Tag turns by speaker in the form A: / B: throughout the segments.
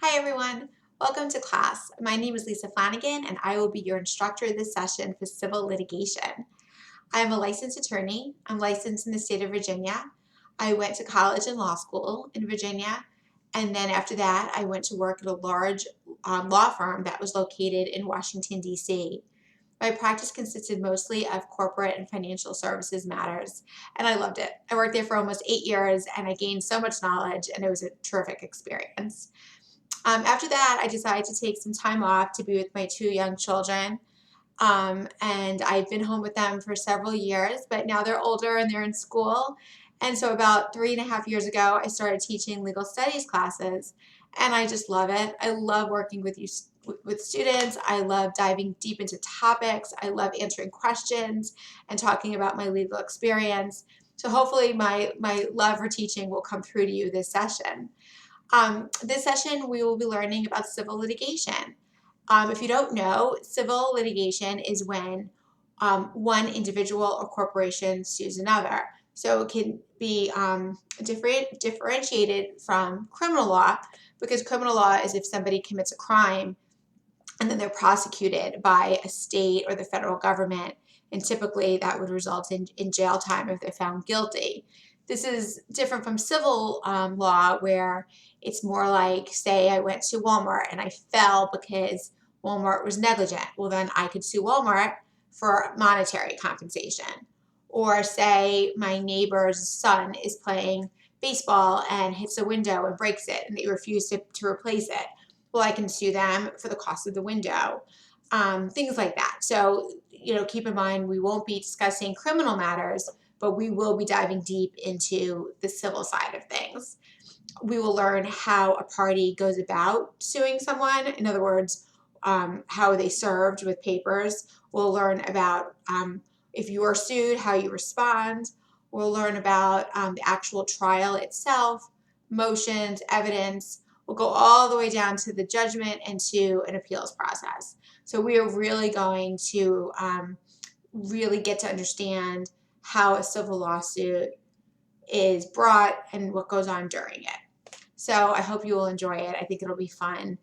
A: Hi everyone, welcome to class. My name is Lisa Flanagan and I will be your instructor this session for civil litigation. I am a licensed attorney. I'm licensed in the state of Virginia. I went to college and law school in Virginia, and then after that I went to work at a large law firm that was located in Washington, D.C. My practice consisted mostly of corporate and financial services matters, and I loved it. I worked there for almost 8 years and I gained so much knowledge, and it was a terrific experience. After that, I decided to take some time off to be with my two young children. And I've been home with them for several years, but now they're older and they're in school. And so about 3.5 years ago, I started teaching legal studies classes, and I just love it. I love working with students. I love diving deep into topics. I love answering questions and talking about my legal experience. So hopefully my love for teaching will come through to you this session. This session, we will be learning about civil litigation. If you don't know, civil litigation is when one individual or corporation sues another. So it can be differentiated from criminal law, because criminal law is if somebody commits a crime and then they're prosecuted by a state or the federal government, and typically that would result in jail time if they're found guilty. This is different from civil law, where it's more like, say I went to Walmart and I fell because Walmart was negligent. Well, then I could sue Walmart for monetary compensation. Or say my neighbor's son is playing baseball and hits a window and breaks it and they refuse to replace it. Well, I can sue them for the cost of the window. Things like that. So, keep in mind, we won't be discussing criminal matters, but we will be diving deep into the civil side of things. We will learn how a party goes about suing someone. In other words, how are they served with papers. We'll learn about if you are sued, how you respond. We'll learn about the actual trial itself, motions, evidence. We'll go all the way down to the judgment and to an appeals process. So we are really going to really get to understand how a civil lawsuit is brought and what goes on during it. So I hope you will enjoy it. I think it'll be fun.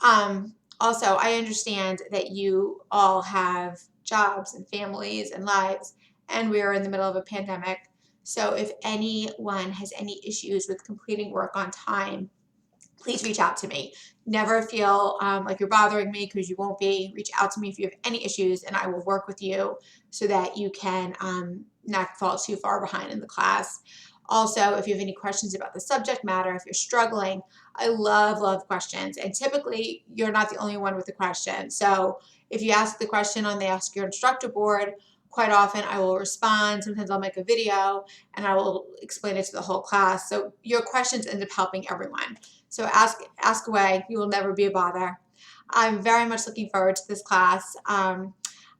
A: Also, I understand that you all have jobs and families and lives, and we are in the middle of a pandemic. So if anyone has any issues with completing work on time, please reach out to me. Never feel like you're bothering me, because you won't be. Reach out to me if you have any issues, and I will work with you so that you can not fall too far behind in the class. Also, if you have any questions about the subject matter, if you're struggling, I love questions. And typically, you're not the only one with the question. So if you ask the question on the Ask Your Instructor board, quite often I will respond. Sometimes I'll make a video and I will explain it to the whole class. So your questions end up helping everyone. So ask away. You will never be a bother. I'm very much looking forward to this class.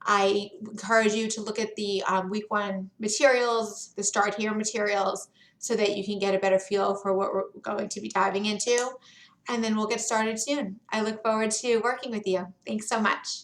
A: I encourage you to look at the week 1 materials, the Start Here materials, so that you can get a better feel for what we're going to be diving into. And then we'll get started soon. I look forward to working with you. Thanks so much.